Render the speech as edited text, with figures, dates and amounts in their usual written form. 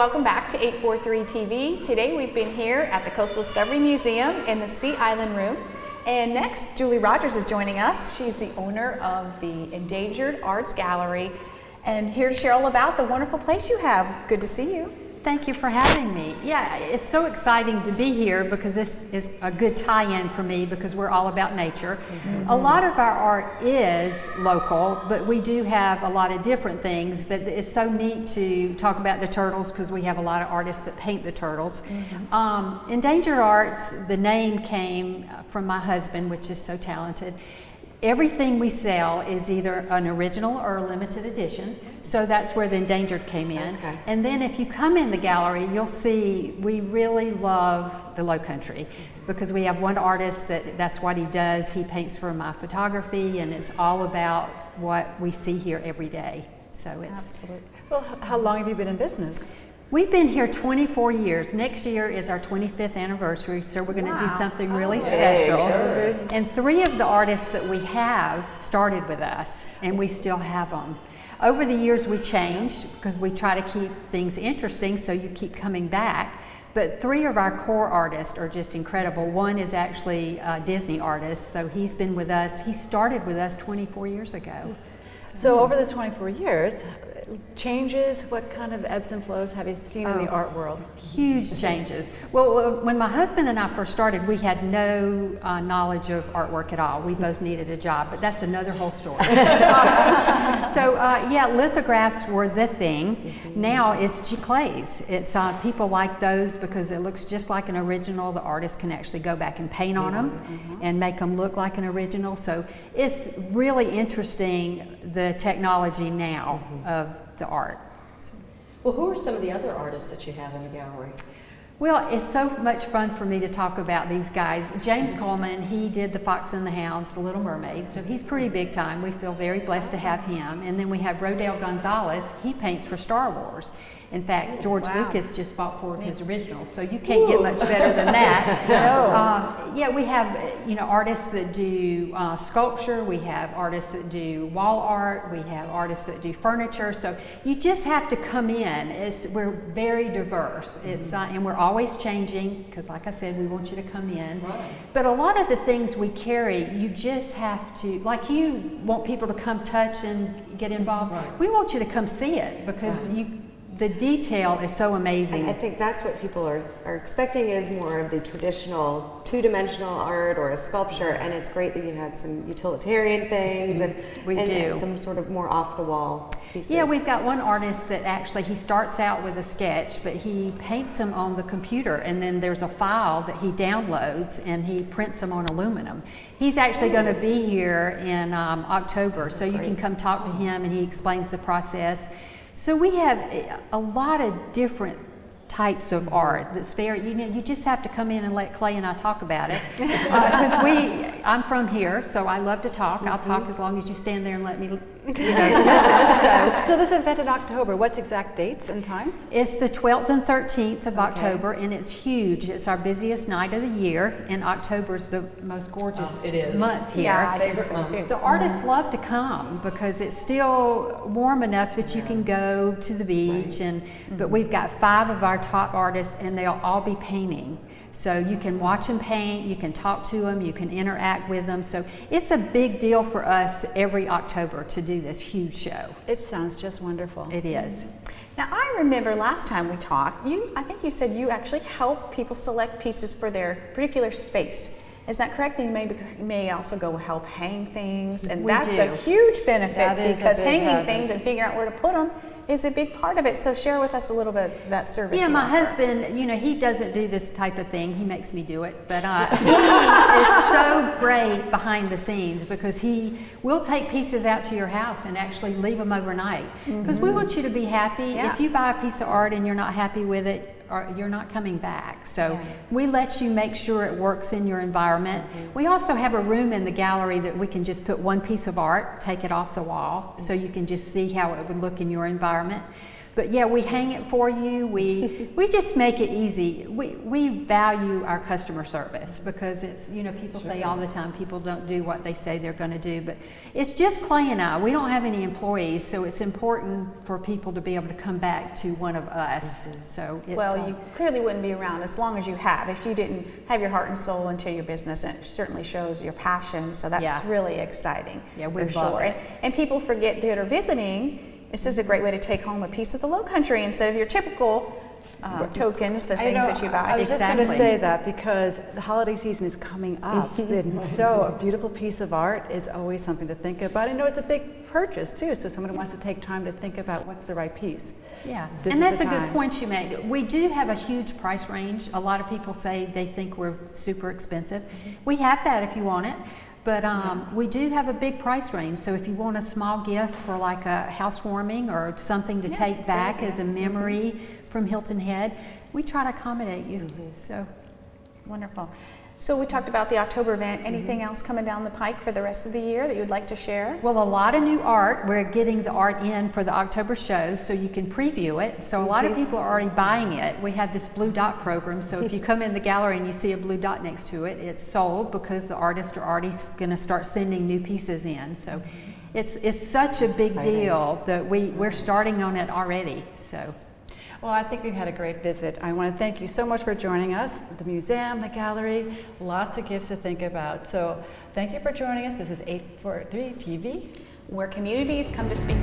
Welcome back to 843 TV. Today we've been here at the Coastal Discovery Museum in the Sea Island Room. And next, Julie Rogers is joining us. She's the owner of the Endangered Arts Gallery and here to share all about the wonderful place you have. Good to see you. Thank you for having me. Yeah, it's so exciting to be here because this is a good tie-in for me because we're all about nature. A lot of our art is local, but we do have a lot of different things, but it's so neat to talk about the turtles because we have a lot of artists that paint the turtles. Endangered Arts, the name came from my husband, which is so talented. Everything we sell is either an original or a limited edition, so that's where the Endangered came in. Okay. And then if you come in the gallery, you'll see we really love the Low Country because we have one artist that's what he does. He paints for my photography, and it's all about what we see here every day. So it's Absolutely. Well, how long have you been in business? We've been here 24 years. Next year is our 25th anniversary, so we're going to do something really special. And 3 of the artists that we have started with us, and we still have them. Over the years we changed because we try to keep things interesting so you keep coming back. But 3 of our core artists are just incredible. One is actually a Disney artist, so he's been with us. He started with us 24 years ago. So over the 24 years, changes, what kind of ebbs and flows have you seen in the art world? Huge changes. Well, when my husband and I first started, we had no knowledge of artwork at all. We both needed a job, but that's another whole story. Yeah, lithographs were the thing. Now it's giclées. It's people like those because it looks just like an original. The artist can actually go back and paint on them and make them look like an original. So it's really interesting, the technology now of the art. Well, who are some of the other artists that you have in the gallery? Well, it's so much fun for me to talk about these guys. James Coleman, he did The Fox and the Hounds, The Little Mermaid, so he's pretty big time. We feel very blessed to have him. And then we have Rodale Gonzalez, he paints for Star Wars. In fact, George Lucas just bought 4 of his originals, so you can't get much better than that. Yeah, we have artists that do sculpture, we have artists that do wall art, we have artists that do furniture. So you just have to come in. We're very diverse. And we're always changing because, like I said, we want you to come in. Right. But a lot of the things we carry, you just have to, like you want people to come touch and get involved. Right. We want you to come see it because the detail is so amazing. I think that's what people are expecting is more of the traditional 2-dimensional art or a sculpture, and it's great that you have some utilitarian things and some sort of more off-the-wall pieces. Yeah, we've got one artist that actually, he starts out with a sketch, but he paints them on the computer, and then there's a file that he downloads and he prints them on aluminum. He's actually going to be here in October, so you can come talk to him and he explains the process. So we have a lot of different types of art that's very, you just have to come in and let Clay and I talk about it. Because I'm from here, so I love to talk. I'll talk as long as you stand there and let me listen. So this event in October, what's exact dates and times? It's the 12th and 13th of October, and it's huge. It's our busiest night of the year, and October is the most gorgeous month here. Yeah, I think so too. The artists love to come because it's still warm enough that you can go to the beach, but we've got 5 of our top artists, and they'll all be painting. So you can watch them paint, you can talk to them, you can interact with them. So it's a big deal for us every October to do this huge show. It sounds just wonderful. It is. Now, I remember last time we talked, I think you said you actually help people select pieces for their particular space. Is that correct? And you may also go help hang things, and that's a huge benefit because hanging things and figuring out where to put them is a big part of it. So share with us a little bit that service. Yeah, my husband, he doesn't do this type of thing. He makes me do it, but he is so great behind the scenes because he will take pieces out to your house and actually leave them overnight because we want you to be happy. Yeah. If you buy a piece of art and you're not happy with it, or you're not coming back. So we let you make sure it works in your environment. We also have a room in the gallery that we can just put one piece of art, take it off the wall, so you can just see how it would look in your environment. But yeah, we hang it for you. We just make it easy. We value our customer service because it's, you know, people say all the time people don't do what they say they're going to do, but it's just Clay and I. We don't have any employees, so it's important for people to be able to come back to one of us. So it's, well, you clearly wouldn't be around as long as you have if you didn't have your heart and soul into your business, and it certainly shows your passion. So that's really exciting. Yeah, we for love sure. it. And people forget that are visiting. This is a great way to take home a piece of the Low Country instead of your typical tokens, the things that you buy. I was just going to say that because the holiday season is coming up, and so a beautiful piece of art is always something to think about. I know it's a big purchase too, so someone wants to take time to think about what's the right piece. Yeah, This and is that's the a good time. point you made. We do have a huge price range. A lot of people say they think we're super expensive. We have that if you want it, but we do have a big price range. So if you want a small gift for like a housewarming or something to take back as a memory from Hilton Head, we try to accommodate you. So Wonderful. So we talked about the October event. Anything else coming down the pike for the rest of the year that you would like to share? well, a lot of new art. We're getting the art in for the October show, so you can preview it. So a lot of people are already buying it. We have this blue dot program, so if you come in the gallery and you see a blue dot next to it, it's sold because the artists are already going to start sending new pieces in. So it's such a big deal that we're starting on it already. So. Well, I think we've had a great visit. I want to thank you so much for joining us, the museum, the gallery, lots of gifts to think about. So thank you for joining us. This is 843 TV. Where communities come to speak.